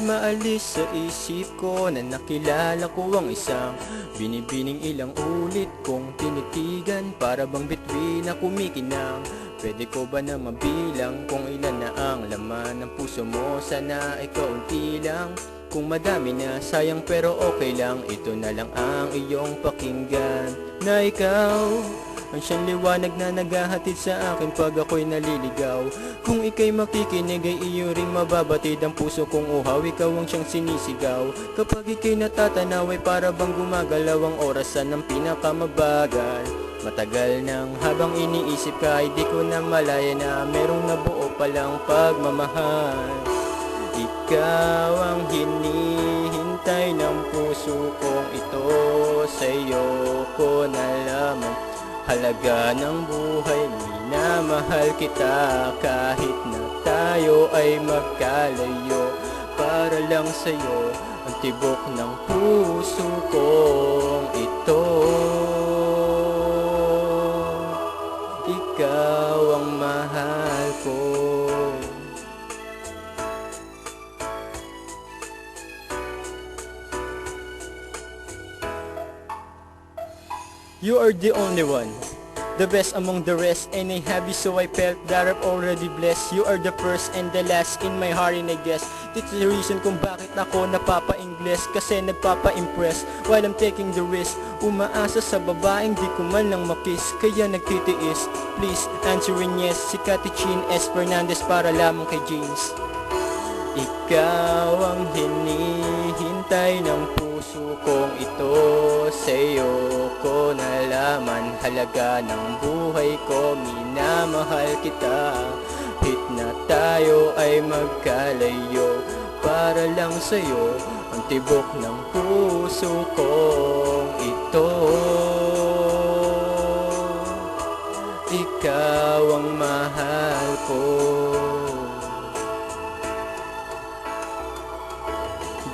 maalis sa isip ko na nakilala ko ang isang binibining ilang ulit kong tinitigan, para bang bituin na kumikinang. Pwede ko ba na mabilang kung ilan na ang laman ng puso mo? Sana ay kaunti lang, kung madami na sayang pero okay lang. Ito na lang ang iyong pakinggan, na ikaw ang siyang liwanag na naghahatid sa akin pag ako'y naliligaw. Kung ika'y makikinig ay iyo ring mababatid ang puso kong uhaw. Ikaw ang siyang sinisigaw, kapag ika'y natatanaw ay para bang gumagalaw ang orasan ng pinakamabagal. Matagal nang habang iniisip ka ay di ko na malaya na merong nabuo palang pagmamahal. Ikaw ang hinihintay ng puso kong ito, sa'yo ko nalaman halaga ng buhay. Minamahal kita kahit na tayo ay magkalayo, para lang sa'yo ang tibok ng puso kong ito. Ikaw ang mahal ko. You are the only one, the best among the rest, and I have you, so I felt that I'm already blessed. You are the first and the last in my heart, and I guess that's the reason kung bakit ako napapa-Ingles, kasi nagpapa-impress while I'm taking the risk. Umaasa sa babaeng di ko man lang makiss, kaya nagtitiis. Please answering yes, si Kati Chin S. Fernandez para lamang kay James. Ikaw ang hinihintay ng puso kong ito, sa'yo ko nalaman halaga ng buhay ko. Minamahal kita kahit na tayo ay magkalayo, para lang sa'yo ang tibok ng puso kong ito. Ikaw ang mahal ko.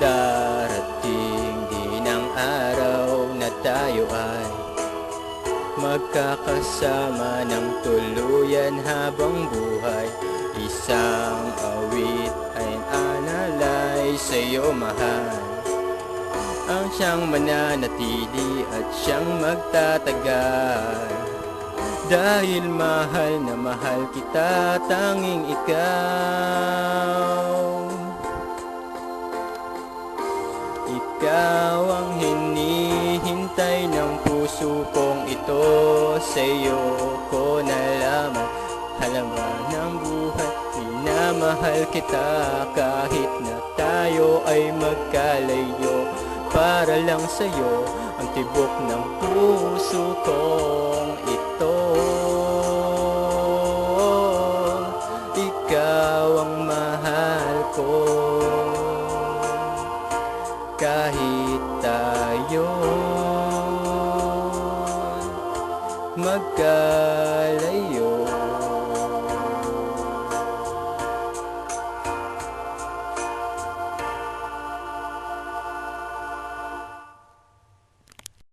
Darating din ang araw na tayo ay magkakasama ng tuluyan habang buhay. Isang awit ay analay sa'yo, mahal, ang siyang mananatili at siyang magtatagal. Dahil mahal na mahal kita, tanging ikaw. Ikaw ang hinihintay ng puso kong ito, sa'yo ko nalaman halaga ng buhay. Minamahal kita kahit na tayo ay magkalayo, para lang sa'yo ang tibok ng puso kong ito. Ikaw ang mahal ko. Kahit tayo magkalayo,